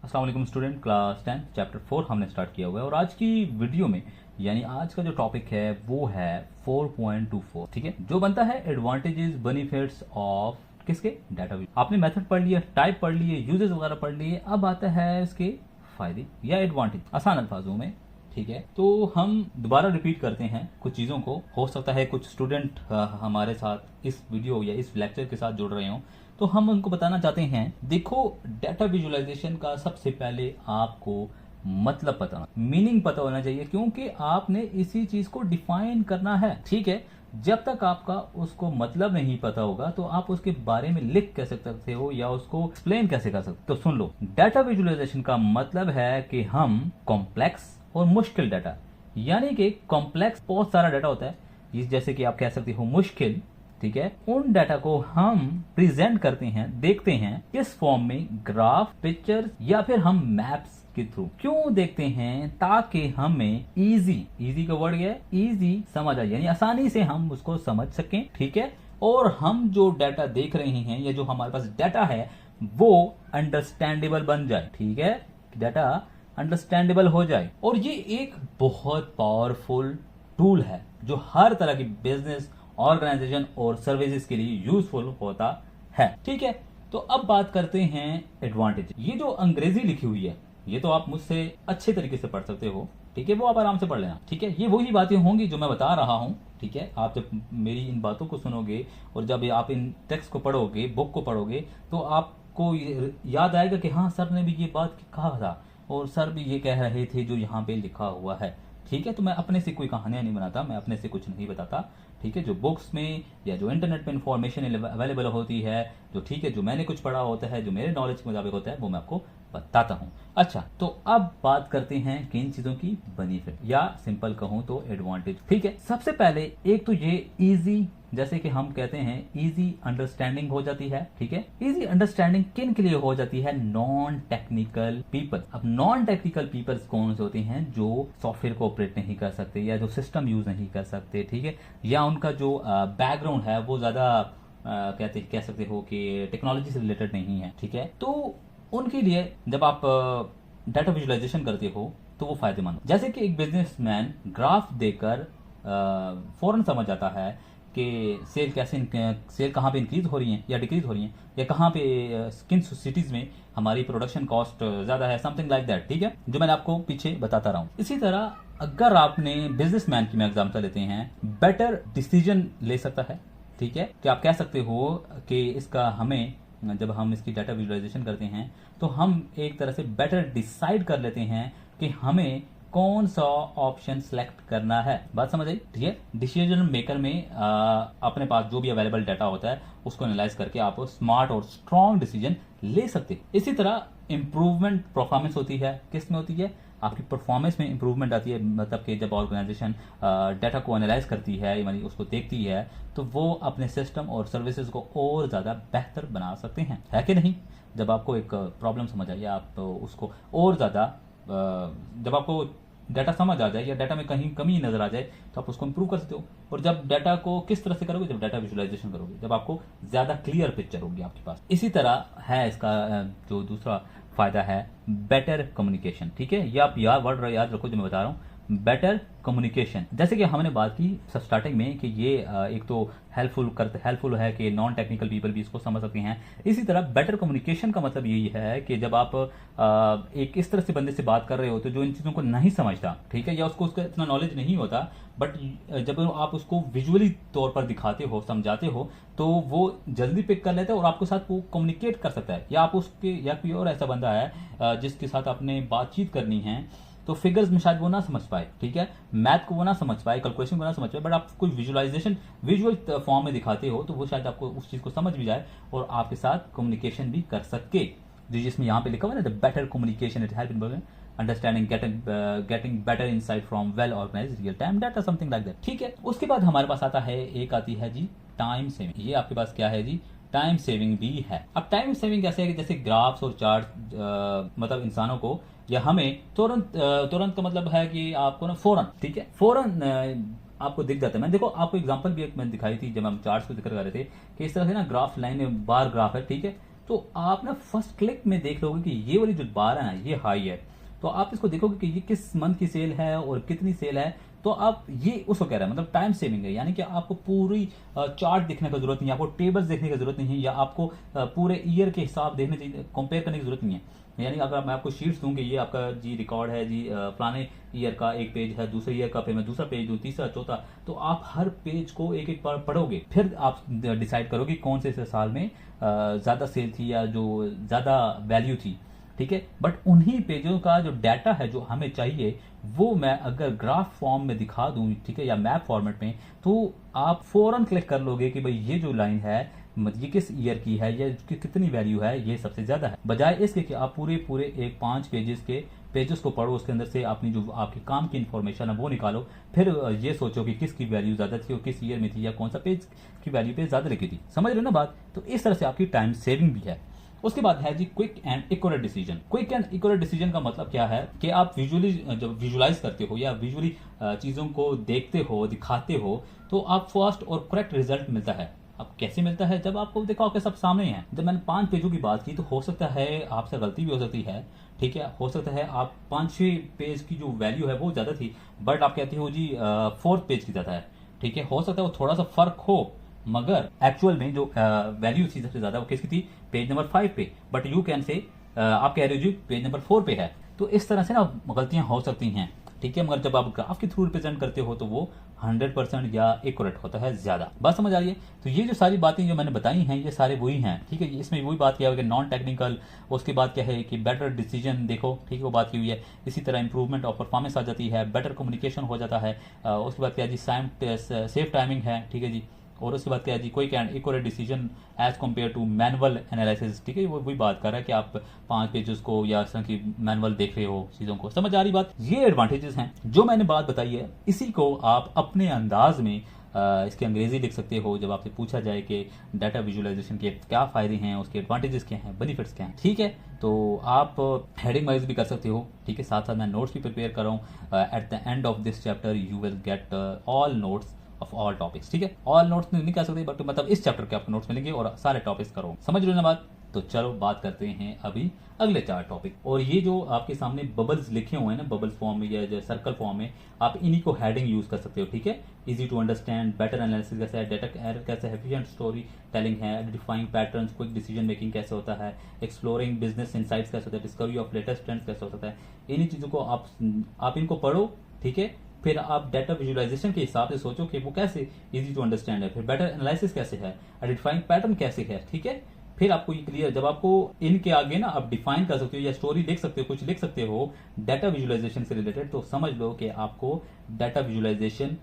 अस्सलाम वालेकुम student, class 10 chapter 4 हमने स्टार्ट किया हुआ है और आज की वीडियो में यानी आज का जो टॉपिक है वो है 4.24। ठीक है, जो बनता है एडवांटेजेस बेनिफिट्स ऑफ किसके डाटा। आपने मेथड पढ़ लिया, टाइप पढ़ लिए, यूजेस वगैरह पढ़ लिए, अब आता है इसके फायदे या एडवांटेज आसान अल्फाजों में। ठीक है, तो हम दोबारा रिपीट करते हैं कुछ चीज़ों को। हो सकता है कुछ स्टूडेंट हमारे साथ इस वीडियो या इस लेक्चर के साथ जुड़ रहे हों, तो हम उनको बताना चाहते हैं। देखो, डाटा विजुअलाइजेशन का सबसे पहले आपको मतलब पता होना, मीनिंग पता होना चाहिए, क्योंकि आपने इसी चीज को डिफाइन करना है। ठीक है, जब तक आपका उसको मतलब नहीं पता होगा तो आप उसके बारे में लिख कैसे सकते हो या उसको एक्सप्लेन कैसे कर सकते हो। तो सुन लो, डाटा विजुअलाइजेशन का मतलब है कि हम कॉम्प्लेक्स और मुश्किल डाटा, यानी कि कॉम्प्लेक्स बहुत सारा डाटा होता है, जैसे कि आप कह सकते हो मुश्किल। ठीक है, उन डाटा को हम प्रेजेंट करते हैं, देखते हैं किस फॉर्म में, ग्राफ, पिक्चर या फिर हम मैप्स के थ्रू। क्यों देखते हैं? ताकि हमें इजी का वर्ड है, इजी समझ आए, यानी आसानी से हम उसको समझ सकें। ठीक है, और हम जो डाटा देख रहे हैं या जो हमारे पास डाटा है वो अंडरस्टैंडेबल बन जाए। ठीक है, डाटा अंडरस्टैंडेबल हो जाए। और ये एक बहुत पावरफुल टूल है जो हर तरह की बिजनेस, ऑर्गेनाइजेशन और सर्विसेज के लिए यूजफुल होता है। ठीक है, तो अब बात करते हैं एडवांटेज। ये जो अंग्रेजी लिखी हुई है ये तो आप मुझसे अच्छे तरीके से पढ़ सकते हो। ठीक है, वो आप आराम से पढ़ लेना। ठीक है, ये वही बातें होंगी जो मैं बता रहा हूं। ठीक है, आप जब मेरी इन बातों को सुनोगे और जब आप इन टेक्स्ट को पढ़ोगे, बुक को पढ़ोगे, तो आपको याद आएगा कि हाँ, सर ने भी ये बात कहा था और सर भी ये कह रहे थे जो यहाँ पे लिखा हुआ है। ठीक है, तो मैं अपने से कोई कहानियां नहीं बनाता, मैं अपने से कुछ नहीं बताता। ठीक है, जो बुक्स में या जो इंटरनेट पे इंफॉर्मेशन अवेलेबल होती है, जो ठीक है, जो मैंने कुछ पढ़ा होता है, जो मेरे नॉलेज के मुताबिक होता है, वो मैं आपको बताता हूं। अच्छा, तो अब बात करते हैं किन चीजों की बेनिफिट या सिंपल कहूं तो एडवांटेज। ठीक है, सबसे पहले एक तो ये इजी, जैसे कि हम कहते हैं इजी अंडरस्टैंडिंग हो जाती है। ठीक है, इजी अंडरस्टैंडिंग किन के लिए हो जाती है? Non technical people. अब नॉन टेक्निकल पीपल्स कौन से होते हैं? जो सॉफ्टवेयर को ऑपरेट नहीं कर सकते या जो सिस्टम यूज नहीं कर सकते। ठीक है, या उनका जो बैकग्राउंड है वो ज्यादा कह सकते हो कि टेक्नोलॉजी से रिलेटेड नहीं है। ठीक है, तो उनके लिए जब आप डाटा विजुअलाइजेशन करते हो तो वो फायदेमंद। जैसे कि एक बिजनेसमैन ग्राफ देकर फौरन समझ जाता है कि सेल कहाँ पे इंक्रीज हो रही है या डिक्रीज हो रही है, या कहाँ पे किन सिटीज में हमारी प्रोडक्शन कॉस्ट ज्यादा है, समथिंग लाइक दैट। ठीक है, जो मैंने आपको पीछे बताता रहा हूँ। इसी तरह अगर आपने बिजनेसमैन की मैं एग्जांपल लेते हैं, बेटर डिसीजन ले सकता है। ठीक है, कि आप कह सकते हो कि इसका हमें, जब हम इसकी डाटा विजुअलाइजेशन करते हैं तो हम एक तरह से बेटर डिसाइड कर लेते हैं कि हमें कौन सा ऑप्शन सेलेक्ट करना है। बात समझ आई? ठीक है, डिसीजन मेकर में अपने पास जो भी अवेलेबल डाटा होता है उसको एनालाइज करके आप स्मार्ट और स्ट्रॉन्ग डिसीजन ले सकते हैं। इसी तरह इंप्रूवमेंट परफॉर्मेंस होती है। किस में होती है? आपकी परफॉर्मेंस में इंप्रूवमेंट आती है। मतलब कि जब ऑर्गेनाइजेशन डाटा को एनालाइज करती है, यानी उसको देखती है, तो वो अपने सिस्टम और सर्विसेज को और ज़्यादा बेहतर बना सकते हैं, है कि नहीं? जब आपको एक प्रॉब्लम समझ आए या आप उसको और ज़्यादा, जब आपको डाटा समझ आ जाए या डाटा में कहीं कमी नजर आ जाए तो आप उसको इंप्रूव कर सकते हो। और जब डाटा को किस तरह से करोगे? जब डाटा विजुअलाइजेशन करोगे, जब आपको ज्यादा क्लियर पिक्चर होगी आपके पास। इसी तरह है इसका जो दूसरा फायदा है, बेटर कम्युनिकेशन। ठीक है, ये आप वर्ड याद रखो जो मैं बता रहा हूँ, बेटर कम्युनिकेशन। जैसे कि हमने बात की स्टार्टिंग में कि ये एक तो हेल्पफुल है कि नॉन टेक्निकल पीपल भी इसको समझ सकते हैं। इसी तरह बेटर कम्युनिकेशन का मतलब यही है कि जब आप एक इस तरह से बंदे से बात कर रहे हो तो जो इन चीजों को नहीं समझता, ठीक है, या उसका इतना नॉलेज नहीं होता, बट जब आप उसको विजुअली तौर पर दिखाते हो, समझाते हो, तो वो जल्दी पिक कर लेता है और आपके साथ वो कम्युनिकेट कर सकता है। या आप उसके, या कोई और ऐसा बंदा है जिसके साथ आपने बातचीत करनी है, तो फिगर्स में शायद वो ना समझ पाए, ठीक है, मैथ को वो ना समझ पाए, कैलकुलेशन को ना समझ पाए, बट आप कोई विजुअल फॉर्म में दिखाते हो तो वो शायद आपको उस चीज को समझ भी जाए और आपके साथ कम्युनिकेशन भी कर सके। जिसमें यहाँ पे लिखा हुआ है ना, the better communication it help in understanding getting better insight from well organised real time data, something like that. ठीक है, उसके बाद हमारे पास आता है, एक आती है जी टाइम सेविंग। ये आपके पास क्या है जी? टाइम सेविंग भी है। अब टाइम सेविंग कैसे है कि जैसे ग्राफ्स और चार्ट, मतलब इंसानों को या हमें तुरंत का मतलब है कि आपको ना फौरन, ठीक है, फौरन आपको दिख जाता है। मैं देखो आपको एग्जांपल भी एक मैंने दिखाई थी जब हम चार्ट्स को जिक्र कर रहे थे कि इस तरह से ना ग्राफ लाइन बार ग्राफ है, ठीक है, तो आप ना फर्स्ट क्लिक में देख लोगे कि ये वाली जो बार है ना ये हाई है, तो आप इसको देखोगे कि ये किस मंथ की सेल है और कितनी सेल है, तो आप ये उसको कह रहा है मतलब टाइम सेविंग है, यानी कि आपको पूरी चार्ट देखने का जरूरत नहीं है, आपको टेबल्स देखने की जरूरत नहीं है, या आपको पूरे ईयर के हिसाब देखने चाहिए, कंपेयर करने की जरूरत नहीं है। यानी अगर मैं आपको शीट्स दूं कि ये आपका जी रिकॉर्ड है जी, पुराने ईयर का एक पेज है, दूसरे ईयर का फिर मैं दूसरा पेज दूं, तीसरा चौथा, तो आप हर पेज को एक एक बार पढ़ोगे, फिर आप डिसाइड करोगे कौन से साल में ज़्यादा सेल थी या जो ज़्यादा वैल्यू थी, ठीक है। बट उन्हीं पेजों का जो डाटा है जो हमें चाहिए, वो मैं अगर ग्राफ फॉर्म में दिखा दूं, ठीक है, या मैप फॉर्मेट में, तो आप फौरन क्लिक कर लोगे कि भाई ये जो लाइन है ये किस ईयर की है या कितनी वैल्यू है, ये सबसे ज्यादा है, बजाय इसके कि आप पूरे पूरे एक 5 पेजेस के पेजेस को पढ़ो, उसके अंदर से अपनी जो आपके काम की इन्फॉर्मेशन है वो निकालो, फिर ये सोचो कि किसकी वैल्यू ज्यादा थी और किस ईयर में थी या कौन सा पेज की वैल्यू पे ज्यादा लिखी थी। समझ रहे हो ना बात? तो इस तरह से आपकी टाइम सेविंग भी है। उसके बाद है जी quick and accurate decision. Quick and accurate decision का मतलब क्या है कि आप विजुअली जब विजुलाइज करते हो या विजुअली चीजों को देखते हो, दिखाते हो, तो आप फास्ट और करेक्ट रिजल्ट मिलता है। अब कैसे मिलता है? जब आपको देखा कि सब सामने है। जब मैंने 5 पेजों की बात की, तो हो सकता है आपसे गलती भी हो सकती है, ठीक है, हो सकता है आप 5-6 पेज की जो वैल्यू है वो ज्यादा थी, बट आप कहते हो जी 4th पेज की ज्यादा है, ठीक है, हो सकता है वो थोड़ा सा फर्क हो, मगर एक्चुअल में जो वैल्यू थी सबसे ज्यादा वो किसकी थी? पेज नंबर 5 पे, बट यू कैन से आप कह रहे हो जी पेज नंबर 4 पे है। तो इस तरह से ना गलतियां हो सकती हैं, ठीक है, मगर जब आप ग्राफ के थ्रू रिप्रेजेंट करते हो तो वो 100% या एक्यूरेट होता है ज्यादा। बात समझ आ रही है? तो ये जो सारी बातें जो मैंने बताई हैं ये सारे वही हैं, ठीक है। इसमें वही बात किया हुआ है कि नॉन टेक्निकल, उसके बाद क्या है कि बेटर डिसीजन देखो, ठीक है, वो बात की हुई है। इसी तरह इंप्रूवमेंट ऑफ परफॉर्मेंस आ जाती है, बेटर कम्युनिकेशन हो जाता है। उसके बाद क्या है जी सेफ टाइमिंग है, ठीक है जी। और उसके बाद क्या है जी quick and accurate decision as compare to manual analysis, ठीक है, वो वही बात कर रहा है कि आप 5 पेजेस को या इस तरह की मैनुअल देख रहे हो चीजों को। समझ आ रही बात? ये एडवांटेजेस हैं जो मैंने बात बताई है, इसी को आप अपने अंदाज में इसकी अंग्रेजी लिख सकते हो जब आपसे पूछा जाए कि डाटा विजुअलाइजेशन के क्या फायदे हैं, उसके एडवांटेजेस क्या हैं, बेनिफिट्स क्या हैं, ठीक है। तो आप हेडिंग वाइज भी कर सकते हो, ठीक है, साथ साथ मैं नोट्स भी प्रिपेयर कर रहा हूँ। At the end of this chapter you will get all notes of all topics, ठीक है। ऑल नोट्स नहीं कह सकते, बट मतलब इस चैप्टर के आपको नोट्स मिलेंगे और सारे टॉपिक्स करो। समझ रहे हो ना बात? तो चलो बात करते हैं अभी अगले 4 टॉपिक। और ये जो आपके सामने बबल्स लिखे हुए हैं ना, बबल्स फॉर्म में या सर्कल फॉर्म में, आप इन्हीं को हेडिंग यूज कर सकते हो, ठीक है। Easy to understand, better analysis कैसा है, डेटा एरर कैसा है, एफिशिएंट स्टोरी टेलिंग है, identifying patterns, quick decision making कैसे होता है, एक्सप्लोरिंग बिजनेस इनसाइट्स कैसे होता है, डिस्कवरी ऑफ लेटेस्ट ट्रेंड्स कैसे होता है। इन्हीं चीजों को आप इनको पढ़ो, ठीक है। फिर आप डाटा विजुअलाइजेशन के हिसाब से सोचो कि वो कैसे इजी टू अंडरस्टैंड है, फिर बेटर एनालिसिस कैसे है, आइडेंटिफाइंग पैटर्न कैसे है, ठीक है। फिर आपको ये क्लियर, जब आपको इनके आगे ना आप डिफाइन कर सकते हो या स्टोरी लिख सकते हो, कुछ लिख सकते हो डाटा विजुअलाइजेशन से रिलेटेड, तो समझ लो कि आपको डाटा विजुअलाइजेशन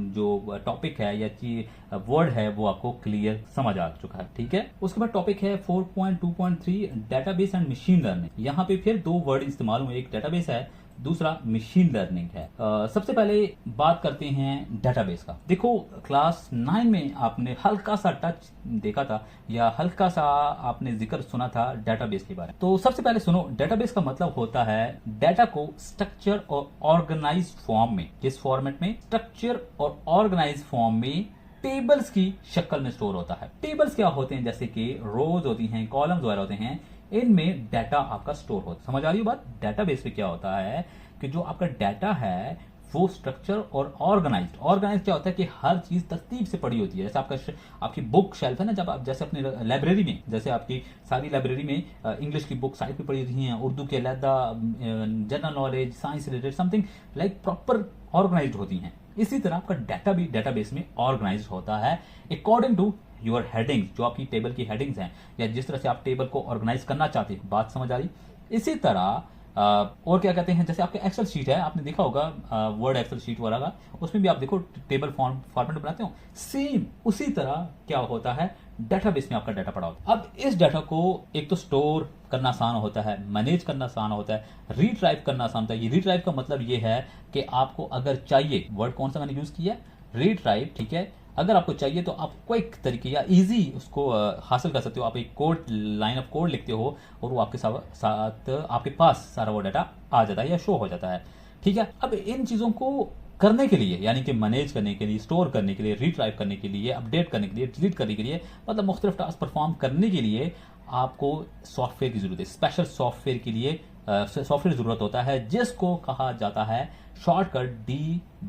जो टॉपिक है या वर्ड है वो आपको क्लियर समझ आ चुका है, ठीक है। उसके बाद टॉपिक है 4.2.3 डेटाबेस एंड मशीन लर्निंग। यहाँ पे फिर 2 वर्ड इस्तेमाल हुए, एक डेटाबेस है, दूसरा मशीन लर्निंग है। सबसे पहले बात करते हैं डेटाबेस का। देखो क्लास 9 में आपने हल्का सा टच देखा था या हल्का सा आपने जिक्र सुना था डेटाबेस के बारे में। तो सबसे पहले सुनो, डेटाबेस का मतलब होता है डाटा को स्ट्रक्चर और ऑर्गेनाइज्ड फॉर्म में, किस फॉर्मेट में? स्ट्रक्चर और ऑर्गेनाइज्ड फॉर्म में टेबल्स की शक्ल में स्टोर होता है। टेबल्स क्या होते हैं? जैसे कि रोज होती हैं, कॉलम्स वगैरह होते हैं, इनमें डाटा आपका स्टोर होता है। समझ आ रही है बात? डेटाबेस में क्या होता है कि जो आपका डाटा है वो स्ट्रक्चर और ऑर्गेनाइज्ड क्या होता है कि हर चीज तरतीब से पड़ी होती है। जैसे आपकी बुक शेल्फ है ना, जब आप जैसे अपनी लाइब्रेरी में, जैसे आपकी सारी लाइब्रेरी में इंग्लिश की बुक साइड पे पड़ी होती हैं, उर्दू के अलहदा, general knowledge, science related something like proper organised होती हैं। इसी तरह आपका डाटा भी डेटाबेस में ऑर्गेनाइज्ड होता है अकॉर्डिंग टू योर हेडिंग्स, जो आपकी टेबल की हेडिंग्स हैं या जिस तरह से आप टेबल को ऑर्गेनाइज करना चाहते हो। बात समझ आ रही? इसी तरह और क्या कहते हैं, जैसे आपके एक्सेल शीट है, आपने देखा होगा वर्ड एक्सेल शीट वाला का, उसमें भी आप देखो टेबल फॉर्मेट बनाते हो, सेम उसी तरह क्या होता है डेटाबेस में आपका डाटा पड़ा होता है। अब इस डाटा को एक तो स्टोर करना आसान होता है, मैनेज करना आसान होता है, रीट्राइव करना आसान होता है। ये रीट्राइव का मतलब ये है कि आपको अगर चाहिए, वर्ड कौन सा मैंने यूज किया, रीट्राइव, ठीक है। अगर आपको चाहिए तो आप क्विक तरीके या इजी उसको हासिल कर सकते हो। आप एक कोड, लाइन ऑफ कोड लिखते हो और वो आपके साथ आपके पास सारा वो डाटा आ जाता है या शो हो जाता है, ठीक है। अब इन चीजों को करने के लिए, यानी कि मैनेज करने के लिए, स्टोर करने के लिए, रिट्राइव करने के लिए, अपडेट करने के लिए, डिलीट करने के लिए, मतलब मुख्तलिफ टास्क परफॉर्म करने के लिए आपको सॉफ्टवेयर की जरूरत है, स्पेशल सॉफ्टवेयर के लिए सॉफ्टवेयर जरूरत होता है जिसको कहा जाता है शॉर्टकट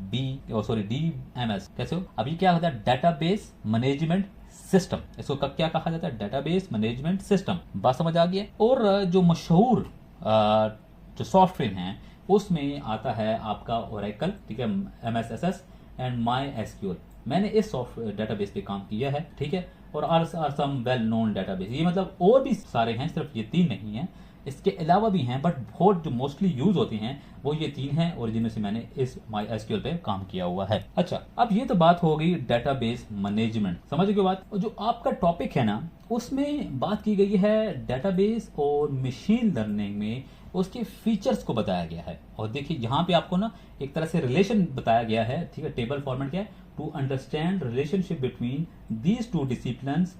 DBMS। कैसे हो? अभी क्या होता है? Database management system. इसको क्या कहा जाता है? Database management system. बात समझ आ गई है? और जो मशहूर जो सॉफ्टवेयर हैं उसमें आता है आपका ओरेकल, ठीक है, MSSS एंड MySQL। मैंने इस सॉफ्टवेयर डेटाबेस पे काम किया है, ठीक है, और are some well known database. ये मतलब और भी सारे हैं, सिर्फ ये 3 नहीं है, इसके अलावा भी हैं, बट बहुत जो मोस्टली यूज होती हैं वो ये 3 हैं, और जिनमें से मैंने इस MySQL पे काम किया हुआ है। अच्छा, अब ये तो बात हो गई डेटाबेस मैनेजमेंट, समझ गए बात। जो आपका टॉपिक है ना, उसमें बात की गई है डेटाबेस और मशीन लर्निंग में उसके फीचर्स को बताया गया है। और देखिए यहाँ पे आपको ना एक तरह से रिलेशन बताया गया है, ठीक है। टेबल फॉर्मेट क्या है? To understand relationship between these two disciplines,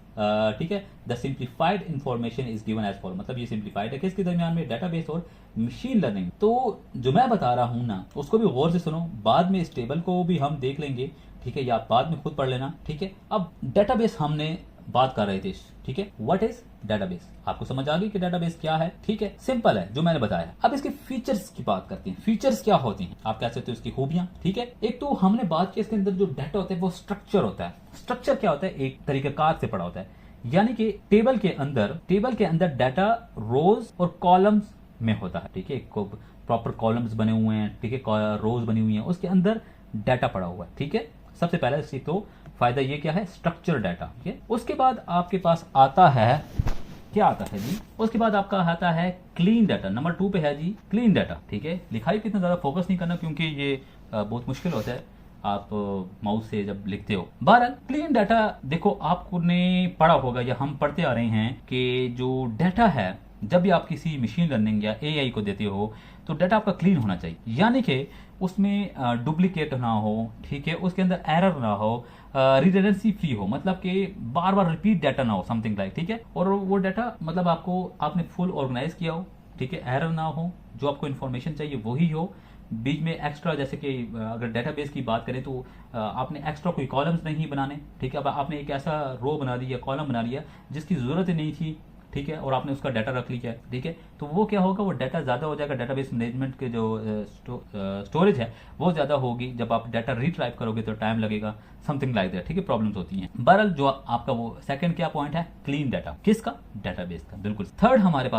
ठीक है, the simplified information is given as follow. मतलब ये सिंप्लीफाइड है किसके दरमियान में? डेटाबेस और मशीन लर्निंग। तो जो मैं बता रहा हूं ना, उसको भी गौर से सुनो, बाद में इस टेबल को भी हम देख लेंगे, ठीक है, या आप बाद में खुद पढ़ लेना, ठीक है। अब डेटाबेस हमने बात कर रहे थे, ठीक है। What is database? आपको समझ आ गई कि डेटाबेस क्या है, ठीक है, सिंपल है जो मैंने बताया। अब इसके फीचर्स की बात करते हैं। फीचर्स क्या होती हैं? आप कह सकते हो इसकी खूबियां, ठीक है। एक तो हमने बात की इसके अंदर जो डाटा होता है वो स्ट्रक्चर होता है। स्ट्रक्चर क्या होता है? एक तरीकेकार से पड़ा होता है, यानी कि टेबल के अंदर डाटा रोज और कॉलम्स में होता है, ठीक है। प्रॉपर कॉलम्स बने हुए हैं, ठीक है, रोज बनी हुई है, उसके अंदर डाटा पड़ा हुआ है, ठीक है। सबसे पहले इसकी तो फायदा ये क्या है? स्ट्रक्चर डाटा, ठीक है। उसके बाद आपके पास आता है, क्या आता है जी? उसके बाद आपका आता है क्लीन डाटा। नंबर 2 पे है जी क्लीन डाटा, ठीक है। लिखाई कितना ज्यादा फोकस नहीं करना, क्योंकि ये बहुत मुश्किल होता है आप माउस से जब लिखते हो। बहरहाल क्लीन डाटा, देखो आपने पढ़ा होगा या हम पढ़ते आ रहे हैं कि जो डाटा है, जब भी आप किसी मशीन लर्निंग या AI को देते हो तो डाटा आपका क्लीन होना चाहिए, यानी कि उसमें डुप्लीकेट ना हो, ठीक है, उसके अंदर एरर ना हो, रिडंडेंसी फ्री हो, मतलब कि बार बार रिपीट डाटा ना हो, समथिंग लाइक, ठीक है। और वो डाटा मतलब आपने फुल ऑर्गेनाइज किया हो, ठीक है, एरर ना हो, जो आपको इन्फॉर्मेशन चाहिए वही हो, बीच में एक्स्ट्रा, जैसे कि अगर डेटाबेस की बात करें तो आपने एक्स्ट्रा कोई कॉलम्स नहीं बनाने, ठीक है। अब आपने एक ऐसा रो बना दिया, कॉलम बना लिया जिसकी जरूरत ही नहीं थी, ठीक है, और आपने उसका डाटा रख लिया, ठीक है, तो वो क्या होगा? वो डाटा ज्यादा हो जाएगा। डेटाबेस मैनेजमेंट के जो स्टोरेज है वो ज्यादा होगी। जब आप डाटा रीट्राइप करोगे तो टाइम लगेगा, समथिंग लाइक दैट, ठीक है, प्रॉब्लम्स होती हैं। बहरहाल जो आपका वो सेकंड क्या पॉइंट है? Clean data. किसका? डेटाबेस का, बिल्कुल। थर्ड पॉइंट हमारे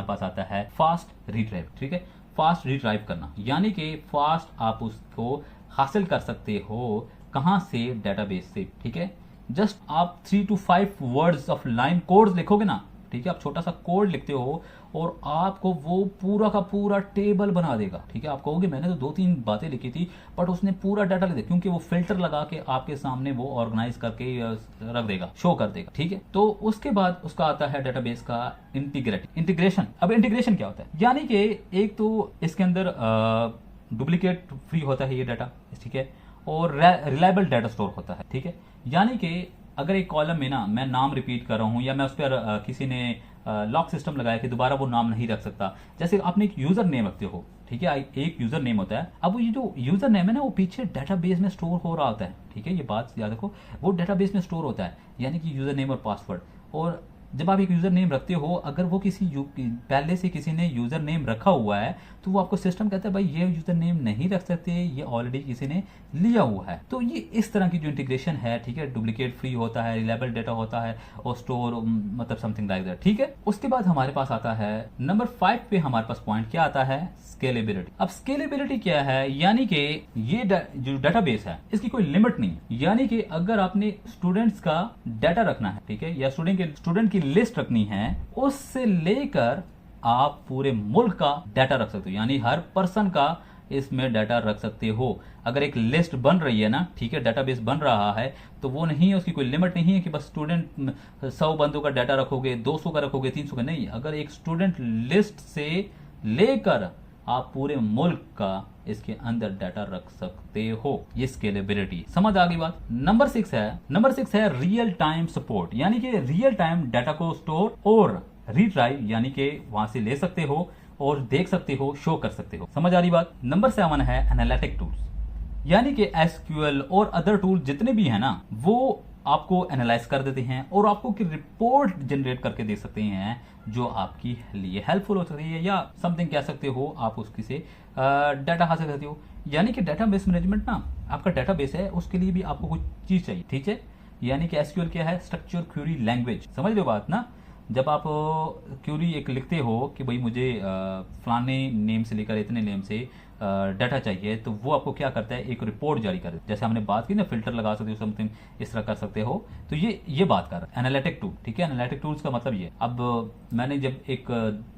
पास आता है फास्ट रीट्राइप, ठीक है। फास्ट रीट्राइप करना, यानी कि फास्ट आप उसको हासिल कर सकते हो, कहां से? डेटाबेस से, ठीक है। जस्ट आप 3 to 5 words of line code लिखोगे ना, ठीक है, आप छोटा सा कोड लिखते हो और आपको वो पूरा का पूरा टेबल बना देगा, ठीक है। आप कहोगे मैंने तो 2-3 बातें लिखी थी, बट उसने पूरा डाटा लिख दिया, क्योंकि वो फिल्टर लगा के आपके सामने वो ऑर्गेनाइज करके रख देगा, शो कर देगा, ठीक है। तो उसके बाद उसका आता है डेटाबेस का इंटीग्रेशन। अब इंटीग्रेशन क्या होता है? यानी कि एक तो इसके अंदर डुप्लीकेट फ्री होता है ये डाटा, ठीक है, और रिलायबल डाटा स्टोर होता है, ठीक है। यानी कि अगर एक कॉलम में ना मैं नाम रिपीट कर रहा हूं, या मैं उस पर किसी ने लॉक सिस्टम लगाया कि दोबारा वो नाम नहीं रख सकता, जैसे आपने एक यूजर नेम रखते हो, ठीक है, एक यूजर नेम होता है। अब ये जो यूजर नेम है ना, वो पीछे डाटाबेस में स्टोर हो रहा होता है, ठीक है, ये बात याद रखो, वो डाटाबेस में स्टोर होता है, यानी कि यूजर नेम और पासवर्ड। और जब आप एक यूजर नेम रखते हो, अगर वो पहले से किसी ने यूजर नेम रखा हुआ है, तो वो आपको सिस्टम कहता है भाई ये यूजर नेम नहीं रख सकते, ये ऑलरेडी किसी ने लिया हुआ है। तो ये इस तरह की जो इंटीग्रेशन है, ठीक है, डुप्लीकेट फ्री होता है, रिलायबल डाटा होता है, और स्टोर मतलब समथिंग लाइक दैट, ठीक है। उसके बाद हमारे पास आता है नंबर 5 पे हमारे पास पॉइंट क्या आता है? स्केलेबिलिटी। अब स्केलेबिलिटी क्या है? यानी कि ये जो डाटाबेस है इसकी कोई लिमिट नहीं, यानी कि अगर आपने स्टूडेंट्स का डाटा रखना है, ठीक है, या स्टूडेंट की लिस्ट रखनी है, उससे लेकर आप पूरे मुल्क का डाटा रख सकते हो, यानी हर पर्सन का इसमें डाटा रख सकते हो। अगर एक लिस्ट बन रही है ना, ठीक है, डाटाबेस बन रहा है, तो वो नहीं है, उसकी कोई लिमिट नहीं है कि बस स्टूडेंट 100 बंदों का डाटा रखोगे, 200 का रखोगे, 300 का नहीं। अगर एक स्टूडेंट लिस्ट से लेकर आप पूरे मुल्क का इसके अंदर डाटा रख सकते हो। ये स्केलेबिलिटी, समझ आ गई बात। नंबर 6 है रियल टाइम सपोर्ट, यानी कि रियल टाइम डाटा को स्टोर और रीट्राइव, यानी कि वहां से ले सकते हो और देख सकते हो, शो कर सकते हो। समझ आ रही बात। नंबर 7 है एनालिटिक टूल्स, यानी कि SQL और अदर टूल जितने भी है ना, वो आपको एनालाइज कर देते हैं और आपको की रिपोर्ट जनरेट करके दे सकते हैं जो आपकी लिए हेल्पफुल हो सकती है, या समथिंग कह सकते हो आप उसकी से डाटा हासिल करते हो। यानी कि डाटाबेस मैनेजमेंट ना, आपका डाटाबेस है उसके लिए भी आपको कुछ चीज चाहिए, ठीक है। यानी कि एसक्यूएल क्या है, स्ट्रक्चर क्वेरी लैंग्वेज, समझ लो बात ना। जब आप क्यूरी एक लिखते हो कि भाई मुझे फलाने नेम से लेकर इतने नेम से डाटा चाहिए, तो वो आपको क्या करता है, एक रिपोर्ट जारी कर, जैसे हमने बात की ना, फिल्टर लगा सकते हो, समथिंग इस तरह कर सकते हो। तो ये बात कर रहा है एनालिटिक टूल, ठीक है। एनालिटिक टूल्स का मतलब ये, अब मैंने जब एक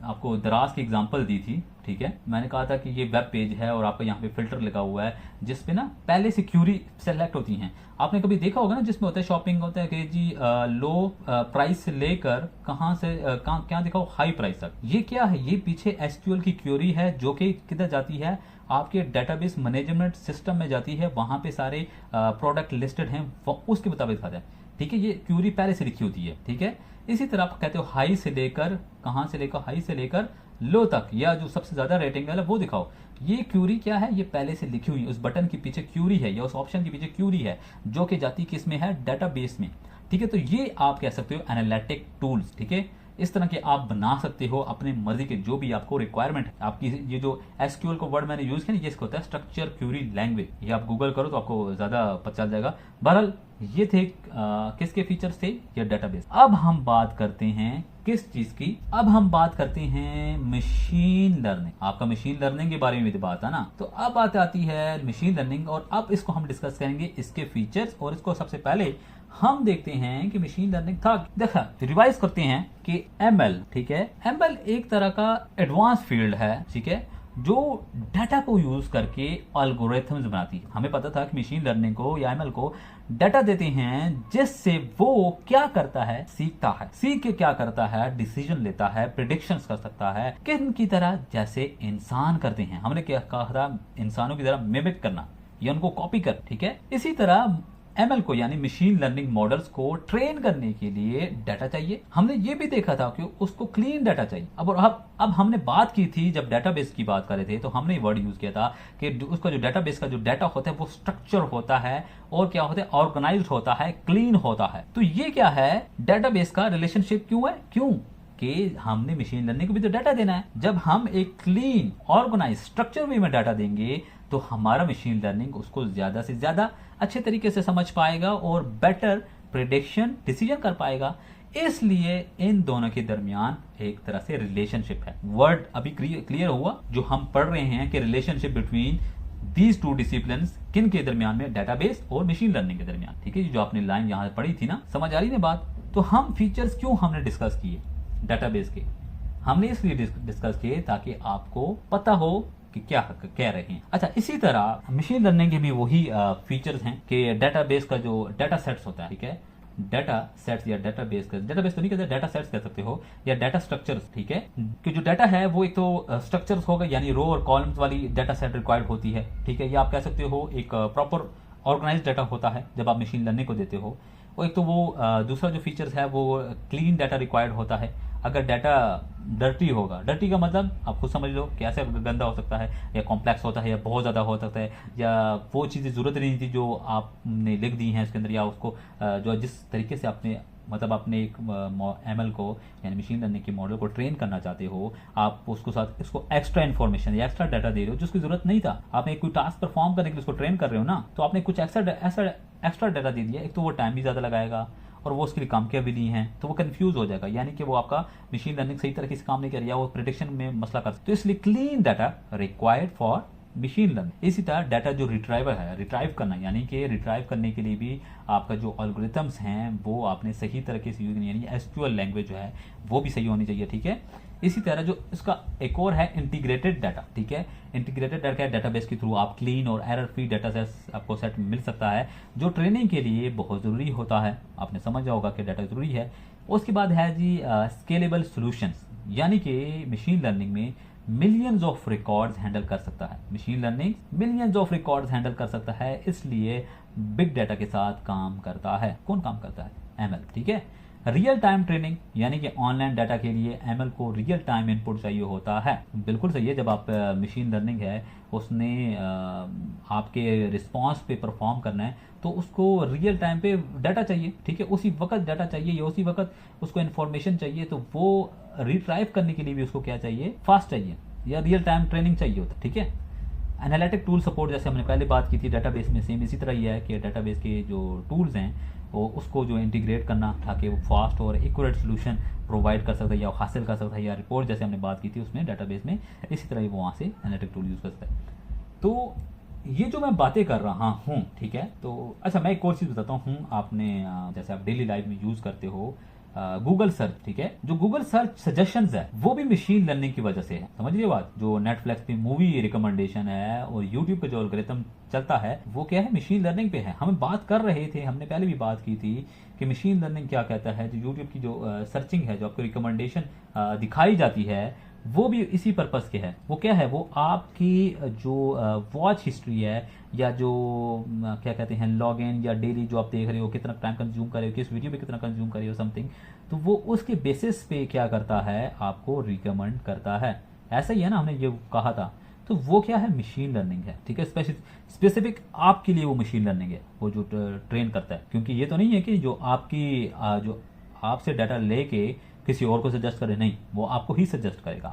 आपको दराज की एग्जांपल दी थी, ठीक है, मैंने कहा था कि ये वेब पेज है और आपका यहाँ पे फिल्टर लगा हुआ है जिसपे ना पहले से क्यूरी सेलेक्ट होती हैं। आपने कभी देखा होगा ना जिसमें होता है शॉपिंग होता है कि जी लो प्राइस से लेकर कहाँ से क्या दिखाओ हाई प्राइस तक। ये क्या है, ये पीछे एसक्यूएल की क्यूरी है जो कि किधर जाती है, आपके डेटाबेस मैनेजमेंट सिस्टम में जाती है। वहां पे सारे प्रोडक्ट लिस्टेड हैं, उसके मुताबिक आता है, ठीक है। ये क्यूरी पहले से लिखी होती है, ठीक है। इसी तरह आप कहते हो हाई से लेकर, कहां से लेकर, हाई से लेकर लो तक, या जो सबसे ज्यादा रेटिंग वाला वो दिखाओ। ये क्यूरी क्या है, ये पहले से लिखी हुई, उस बटन के पीछे क्यूरी है या उस ऑप्शन के पीछे क्यूरी है जो कि जाती किस में है, डाटाबेस में, ठीक है। तो ये आप कह सकते हो एनालिटिक टूल्स, ठीक है। इस तरह के आप बना सकते हो अपने मर्जी के जो भी आपको रिक्वायरमेंट है। आपकी ये जो एसक्यूएल को वर्ड मैंने यूज किया, ये इसको होता है स्ट्रक्चर क्यूरी लैंग्वेज। ये आप गूगल करो तो आपको ज्यादा पता चल जाएगा। बहरहाल ये थे किसके फीचर्स थे, ये डाटाबेस। अब हम बात करते हैं किस चीज की, अब हम बात करते हैं मशीन लर्निंग। आपका मशीन लर्निंग के बारे में भी बात है ना, तो अब बात आती है मशीन लर्निंग, और अब इसको हम डिस्कस करेंगे इसके फीचर्स। और इसको सबसे पहले हम देखते हैं कि मशीन लर्निंग था, देखा रिवाइज करते हैं कि एमएल, ठीक है। एमएल एक तरह का एडवांस फील्ड है, ठीक है, जो डाटा को यूज करके एल्गोरिथम्स बनाती है। हमें पता था कि मशीन लर्निंग को या एमएल को डाटा देते हैं जिससे वो क्या करता है, सीखता है, सीख के क्या करता है, डिसीजन लेता है, प्रिडिक्शंस कर सकता है, किन की तरह, जैसे इंसान करते हैं। हमने क्या कहा था, इंसानों की तरह मिमिक करना या उनको कॉपी कर, ठीक है। इसी तरह एमएल को यानी मशीन लर्निंग मॉडल्स को ट्रेन करने के लिए डाटा चाहिए। हमने ये भी देखा था कि उसको क्लीन डाटा चाहिए। अब हमने बात की थी, जब डाटाबेस की बात कर रहे थे तो हमने वर्ड यूज किया था कि उसका जो डाटाबेस का जो डाटा होता है वो स्ट्रक्चर होता है और क्या होता है, ऑर्गेनाइज्ड होता है, क्लीन होता है। तो ये क्या है, डाटाबेस का रिलेशनशिप क्यों है, क्यों कि हमने मशीन लर्निंग को भी तो डाटा देना है। जब हम एक क्लीन ऑर्गेनाइज स्ट्रक्चर वे में डाटा देंगे तो हमारा मशीन लर्निंग उसको ज्यादा से ज्यादा अच्छे तरीके से समझ पाएगा और बेटर प्रिडिक्शन डिसीजन कर पाएगा। इसलिए इन दोनों के दरमियान एक तरह से रिलेशनशिप है। वर्ड अभी क्लियर हुआ जो हम पढ़ रहे हैं कि relationship between these two disciplines, किन के दरमियान में, डाटाबेस और मशीन लर्निंग के दरमियान, ठीक है। जो आपने लाइन यहां पढ़ी थी ना, समझ आ रही ना बात। तो हम फीचर्स क्यों हमने डिस्कस किए डाटाबेस के, हमने इसलिए डिस्कस किए ताकि आपको पता हो कि क्या कह रहे हैं। अच्छा, इसी तरह मशीन लर्निंग के भी वही फीचर्स हैं कि डाटाबेस का जो डाटा सेट्स होता है, ठीक है, डाटा सेट्स या डाटाबेस तो नहीं कहते, डाटा सेट्स कह सकते हो या डाटा स्ट्रक्चर्स, ठीक है। कि जो डाटा है वो एक तो स्ट्रक्चर्स होगा, यानी रो और कॉलम्स वाली डाटा सेट रिक्वायर्ड होती है, ठीक है। या आप कह सकते हो एक प्रॉपर ऑर्गेनाइज डाटा होता है जब आप मशीन लर्निंग को देते हो। और एक तो वो दूसरा जो फीचर्स है वो क्लीन डाटा रिक्वायर्ड होता है। अगर डाटा डर्टी होगा, डर्टी का मतलब आप खुद समझ लो कैसे गंदा हो सकता है, या कॉम्प्लेक्स होता है, या बहुत ज़्यादा हो सकता है, या वो चीज़ें ज़रूरत नहीं थी जो आपने लिख दी हैं इसके अंदर, या उसको जो जिस तरीके से आपने मतलब आपने एक एमएल को यानी मशीन लर्निंग के मॉडल को ट्रेन करना चाहते हो, आप उसको साथ इसको एक्स्ट्रा इन्फॉर्मेशन या एक्स्ट्रा डाटा दे रहे हो जिसकी जरूरत नहीं था। आपने कोई टास्क परफॉर्म करने के लिए उसको ट्रेन कर रहे हो ना, तो आपने कुछ एक्स्ट्रा डाटा दे दिया। एक तो वो टाइम भी ज़्यादा लगाएगा और वो उसके लिए काम किया भी नहीं है, तो वो कंफ्यूज हो जाएगा, यानी कि वो आपका मशीन लर्निंग सही तरीके से काम नहीं कर रहा, वो प्रिडिक्शन में मसला कर सकता है। तो इसलिए clean data required for machine learning. इसी तरह डाटा जो रिट्राइवर है, रिट्राइव करना, यानी कि रिट्राइव करने के लिए भी आपका जो एल्गोरिथम्स हैं वो आपने सही तरीके से यूज करनी, यानी एसक्यूएल लैंग्वेज जो है वो भी सही होनी चाहिए, ठीक है। इसी तरह जो इसका एक और है इंटीग्रेटेड डाटा, ठीक है। इंटीग्रेटेड डाटा डेटाबेस के थ्रू आप क्लीन और एरर फ्री डाटा सेट आपको सेट मिल सकता है, जो ट्रेनिंग के लिए बहुत ज़रूरी होता है। आपने समझा होगा कि डाटा ज़रूरी है। उसके बाद है जी स्केलेबल सॉल्यूशंस, यानी कि मशीन लर्निंग में मिलियंस ऑफ रिकॉर्ड्स हैंडल कर सकता है। Machine learning millions of records handle कर सकता है, इसलिए बिग डाटा के साथ काम करता है। कौन काम करता है? एमएल, ठीक है। रियल टाइम ट्रेनिंग यानी कि ऑनलाइन डाटा के लिए एमएल को रियल टाइम इनपुट चाहिए होता है। बिल्कुल सही है, जब आप मशीन लर्निंग है उसने आपके रिस्पॉन्स पे परफॉर्म करना है तो उसको रियल टाइम पे डाटा चाहिए, ठीक है, उसी वक्त डाटा चाहिए या उसी वक्त उसको इन्फॉर्मेशन चाहिए, तो वो रिट्राइव करने के लिए भी उसको क्या चाहिए, फास्ट चाहिए या रियल टाइम ट्रेनिंग चाहिए होता है, ठीक है। एनालिटिक टूल सपोर्ट जैसे हमने पहले बात की थी डेटाबेस में, सेम इसी तरह ही है कि डेटाबेस के जो टूल्स हैं वो उसको जो इंटीग्रेट करना ताकि वो फास्ट और एक्यूरेट सोल्यूशन प्रोवाइड कर सकता है या हासिल कर सकता है, या रिपोर्ट जैसे हमने बात की थी उसमें डेटाबेस में, इसी तरह ही वो वहाँ से एनालिटिक टूल यूज़ कर सकता है। तो ये जो मैं बातें कर रहा हूँ, ठीक है, तो अच्छा मैं एक और चीज़ बताता हूँ, आपने जैसे आप डेली लाइफ में यूज़ करते हो गूगल सर्च, ठीक है, जो गूगल सर्च सजेशंस है वो भी मशीन लर्निंग की वजह से है, समझ लीजिए बात। जो नेटफ्लिक्स पे मूवी रिकमेंडेशन है और यूट्यूब पे जो एल्गोरिथम चलता है वो क्या है, मशीन लर्निंग पे है। हम बात कर रहे थे, हमने पहले भी बात की थी कि मशीन लर्निंग क्या कहता है, जो यूट्यूब की जो सर्चिंग है, जो आपको रिकमेंडेशन दिखाई जाती है वो भी इसी पर्पस के है। वो क्या है, वो आपकी जो वॉच हिस्ट्री है या जो क्या कहते हैं लॉग इन या डेली जो आप देख रहे हो, कितना टाइम कंज्यूम कर रहे हो, किस वीडियो पे कितना कंज्यूम कर रहे हो समथिंग, तो वो उसके बेसिस पे क्या करता है, आपको रिकमेंड करता है। ऐसा ही है ना, हमने ये कहा था। तो वो क्या है, मशीन लर्निंग है, ठीक है, स्पेसिफिक आपके लिए वो मशीन लर्निंग है, वो जो ट्रेन करता है। क्योंकि ये तो नहीं है कि जो आपकी जो आपसे डाटा लेके किसी और को सजेस्ट करे, नहीं, वो आपको ही सजेस्ट करेगा,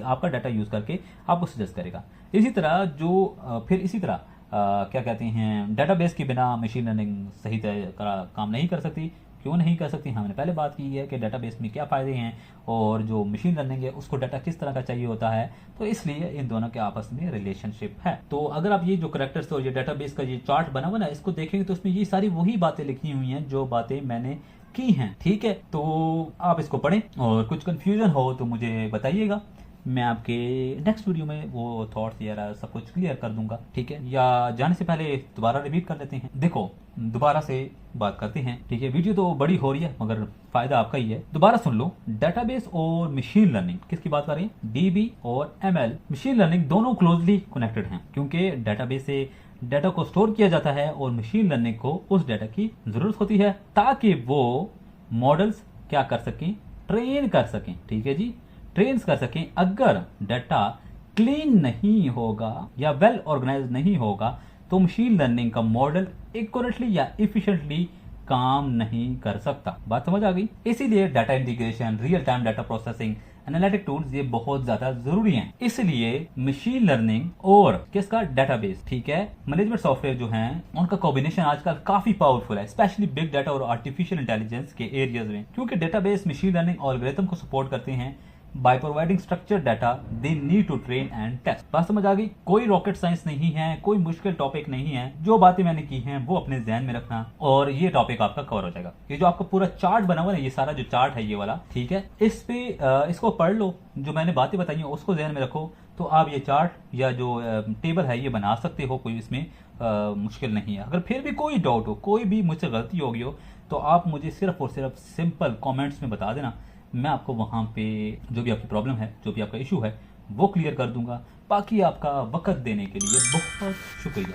आपका डाटा यूज करके आपको सजेस्ट करेगा। इसी तरह जो फिर इसी तरह क्या कहते हैं, डेटाबेस के बिना मशीन लर्निंग सही तरह काम नहीं कर सकती। क्यों नहीं कर सकती, हमने पहले बात की है कि डेटाबेस में क्या फ़ायदे हैं और जो मशीन लर्निंग है उसको डाटा किस तरह का चाहिए होता है, तो इसलिए इन दोनों के आपस में रिलेशनशिप है। तो अगर आप ये जो करेक्टर्स और ये डेटाबेस का ये चार्ट बना हुआ ना, इसको देखेंगे तो इसमें ये सारी वही बातें लिखी हुई हैं जो बातें मैंने की हैं, ठीक है। तो आप इसको पढ़ें और कुछ कंफ्यूजन हो तो मुझे बताइएगा, मैं आपके नेक्स्ट वीडियो में वो थॉट्स या सब कुछ क्लियर कर दूंगा, ठीक है। या जाने से पहले दोबारा रिपीट कर लेते हैं, देखो दोबारा से बात करते हैं, ठीक है। वीडियो तो बड़ी हो रही है मगर फायदा आपका ही है, दोबारा सुन लो। डेटाबेस और मशीन लर्निंग किसकी बात कर रही है, डीबी और एमएल मशीन लर्निंग दोनों क्लोजली कनेक्टेड हैं, क्योंकि डेटाबेस से डाटा को स्टोर किया जाता है और मशीन लर्निंग को उस डाटा की जरूरत होती है ताकि वो मॉडल्स क्या कर सकें, ट्रेन कर सकें, ठीक है जी, ट्रेन कर सकें। अगर डाटा क्लीन नहीं होगा या वेल ऑर्गेनाइज नहीं होगा तो मशीन लर्निंग का मॉडल एक्यूरेटली या इफिशिएंटली काम नहीं कर सकता। बात समझ आ गई। इसीलिए data integration, real time data processing, analytic tools ये बहुत ज्यादा जरूरी हैं। इसलिए मशीन लर्निंग और किसका, डेटाबेस, ठीक है, मैनेजमेंट सॉफ्टवेयर जो हैं उनका कॉम्बिनेशन आजकल काफी पावरफुल है, स्पेशली बिग डाटा और आर्टिफिशियल इंटेलिजेंस के एरियाज में, क्योंकि डेटाबेस मशीन लर्निंग एल्गोरिथम को सपोर्ट करते हैं by providing structured data they need to train and test। बात समझ आ गई। कोई रॉकेट साइंस नहीं है, कोई मुश्किल टॉपिक नहीं है, जो बातें मैंने की हैं वो अपने ध्यान में रखना और ये टॉपिक आपका कवर हो जाएगा। ये जो आपका पूरा चार्ट बना हुआ है, ये सारा जो चार्ट है ये वाला, ठीक है, इस पे इसको पढ़ लो, जो मैंने बातें बताई हैं उसको ध्यान में रखो, तो आप ये चार्ट या जो टेबल है ये बना सकते हो, कोई इसमें मुश्किल नहीं है। अगर फिर भी कोई डाउट हो, कोई भी मुझसे गलती होगी हो, तो आप मुझे सिर्फ और सिर्फ सिंपल कमेंट्स में बता देना, मैं आपको वहाँ पे जो भी आपकी प्रॉब्लम है, जो भी आपका इशू है वो क्लियर कर दूंगा। बाकी आपका वक्त देने के लिए बहुत शुक्रिया।